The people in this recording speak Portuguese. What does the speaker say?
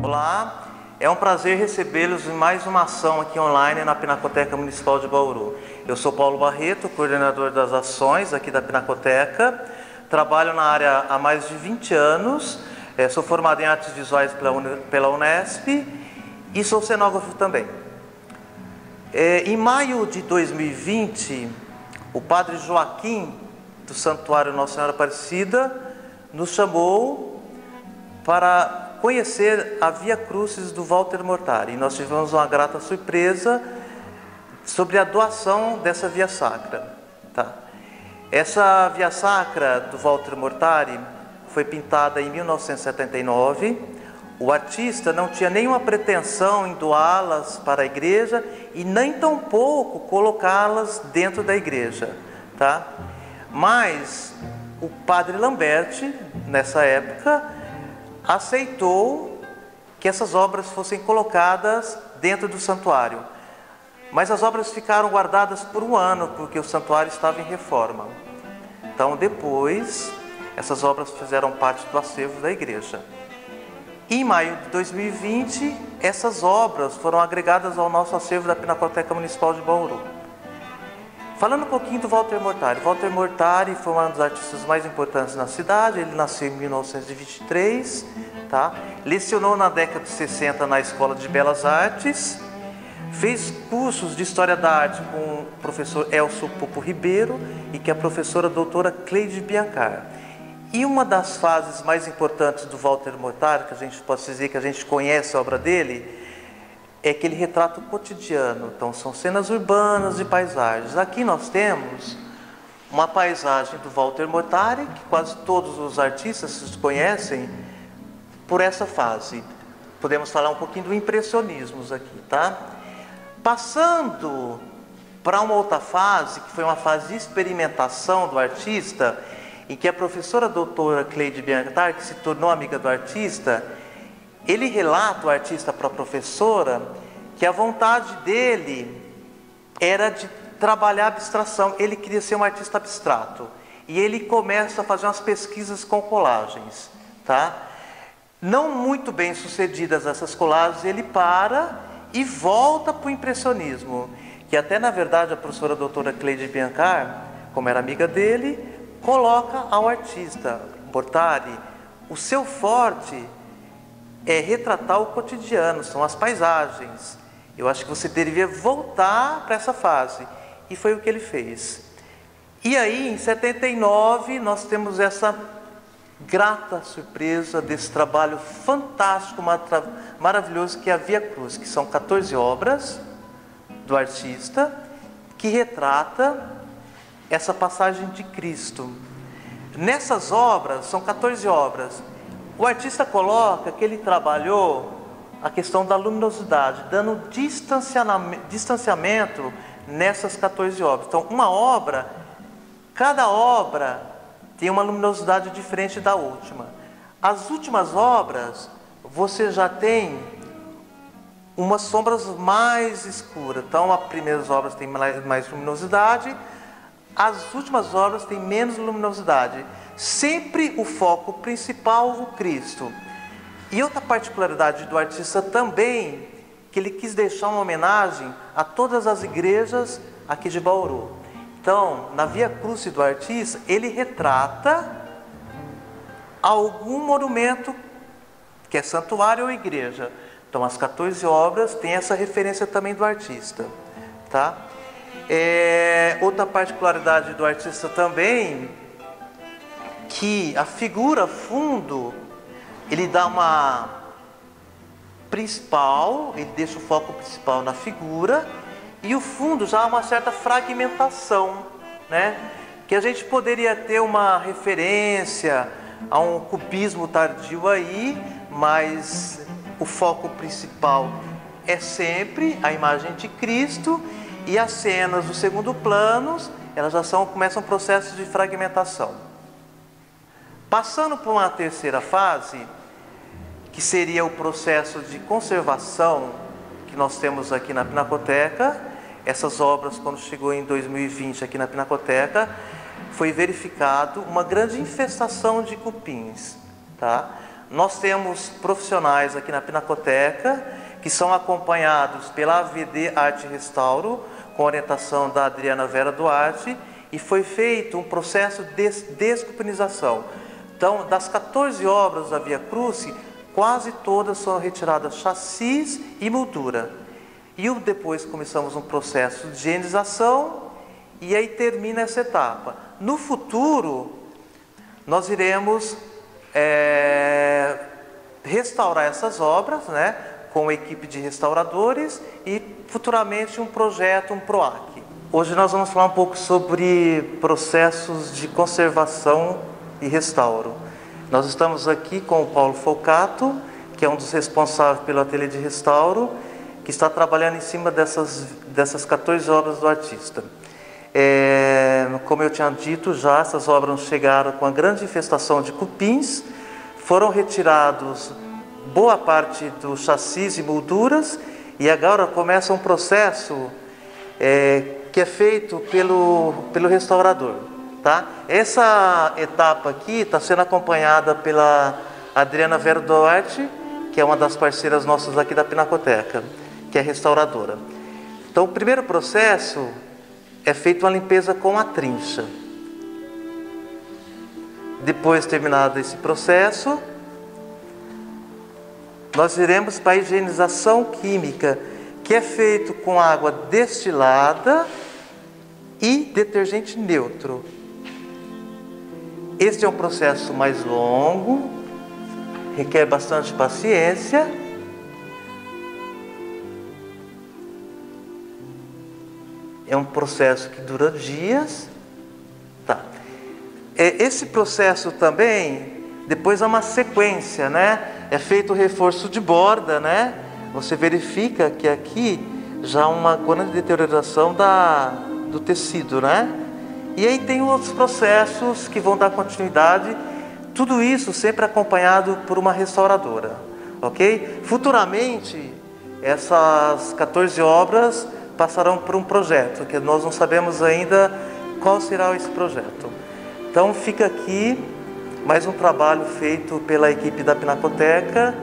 Olá, é um prazer recebê-los em mais uma ação aqui online na Pinacoteca Municipal de Bauru. Eu sou Paulo Barreto, coordenador das ações aqui da Pinacoteca. Trabalho na área há mais de 20 anos, sou formado em artes visuais pela Unesp e sou cenógrafo também. Em maio de 2020, o padre Joaquim, do Santuário Nossa Senhora Aparecida, nos chamou para conhecer a Via Crucis do Walter Mortari. E nós tivemos uma grata surpresa sobre a doação dessa Via Sacra. Essa Via Sacra do Walter Mortari foi pintada em 1979. O artista não tinha nenhuma pretensão em doá-las para a igreja e nem tampouco colocá-las dentro da igreja. Mas o padre Lamberti, nessa época, aceitou que essas obras fossem colocadas dentro do santuário. Mas as obras ficaram guardadas por um ano, porque o santuário estava em reforma. Então, depois, essas obras fizeram parte do acervo da igreja. Em maio de 2020, essas obras foram agregadas ao nosso acervo da Pinacoteca Municipal de Bauru. Falando um pouquinho do Walter Mortari. Walter Mortari foi um dos artistas mais importantes na cidade. Ele nasceu em 1923, lecionou na década de 60 na Escola de Belas Artes, fez cursos de História da Arte com o professor Elcio Popo Ribeiro e que é a professora doutora Cleide Biancar. E uma das fases mais importantes do Walter Mortari, que a gente pode dizer que a gente conhece a obra dele, é que ele retrata o cotidiano. Então são cenas urbanas e paisagens. Aqui nós temos uma paisagem do Walter Mortari, que quase todos os artistas conhecem por essa fase. Podemos falar um pouquinho do impressionismo aqui, Passando para uma outra fase, que foi uma fase de experimentação do artista, em que a professora doutora Cleide Biancar, que se tornou amiga do artista, ele relata, o artista, para a professora, que a vontade dele era de trabalhar a abstração. Ele queria ser um artista abstrato. E ele começa a fazer umas pesquisas com colagens. Não muito bem sucedidas essas colagens, ele para e volta para o impressionismo. Que até, na verdade, a professora doutora Cleide Biancar, como era amiga dele, coloca ao artista Mortari, o seu forte é retratar o cotidiano, são as paisagens. Eu acho que você deveria voltar para essa fase. E foi o que ele fez. E aí, em 79, nós temos essa grata surpresa desse trabalho fantástico, maravilhoso, que é a Via Cruz, que são 14 obras do artista, que retrata essa passagem de Cristo. Nessas obras, são 14 obras, o artista coloca que ele trabalhou a questão da luminosidade, dando distanciamento nessas 14 obras. Então, cada obra tem uma luminosidade diferente da última. As últimas obras, você já tem umas sombras mais escuras. Então, as primeiras obras têm mais luminosidade, as últimas obras têm menos luminosidade. Sempre o foco principal, o Cristo. E outra particularidade do artista também, que ele quis deixar uma homenagem a todas as igrejas aqui de Bauru. Então, na Via Crucis do artista, ele retrata algum monumento, que é santuário ou igreja. Então, as 14 obras têm essa referência também do artista. Outra particularidade do artista também, que a figura fundo, ele dá uma principal, ele deixa o foco principal na figura, e o fundo já há uma certa fragmentação, que a gente poderia ter uma referência a um cubismo tardio aí, mas o foco principal é sempre a imagem de Cristo, e as cenas do segundo plano, elas já começam um processo de fragmentação. Passando para uma terceira fase, que seria o processo de conservação que nós temos aqui na Pinacoteca. Essas obras, quando chegou em 2020 aqui na Pinacoteca, foi verificado uma grande infestação de cupins. nós temos profissionais aqui na Pinacoteca que são acompanhados pela AVD Arte e Restauro, com orientação da Adriana Vera Duarte, e foi feito um processo de descupinização. Então, das 14 obras da Via Crucis, quase todas são retiradas chassis e moldura. E depois começamos um processo de higienização e aí termina essa etapa. No futuro, nós iremos restaurar essas obras, né, com a equipe de restauradores e futuramente um projeto, um PROAC. Hoje nós vamos falar um pouco sobre processos de conservação e restauro. Nós estamos aqui com o Paulo Folcato, que é um dos responsáveis pelo ateliê de restauro, que está trabalhando em cima dessas 14 obras do artista. Como eu tinha dito já, essas obras chegaram com a grande infestação de cupins, foram retirados boa parte dos chassis e molduras, e agora começa um processo que é feito pelo restaurador. Tá? Essa etapa aqui está sendo acompanhada pela Adriana Vera Duarte, que é uma das parceiras nossas aqui da Pinacoteca, que é restauradora. Então, o primeiro processo é feito uma limpeza com a trincha. Depois terminado esse processo, nós iremos para a higienização química, que é feito com água destilada e detergente neutro. Este é um processo mais longo, requer bastante paciência. É um processo que dura dias. Tá. Esse processo também, depois há uma sequência, né? É feito o reforço de borda, né? Você verifica que aqui já há uma grande deterioração do tecido, né? E aí tem outros processos que vão dar continuidade. Tudo isso sempre acompanhado por uma restauradora, ok? Futuramente, essas 14 obras passarão por um projeto, que nós não sabemos ainda qual será esse projeto. Então fica aqui mais um trabalho feito pela equipe da Pinacoteca,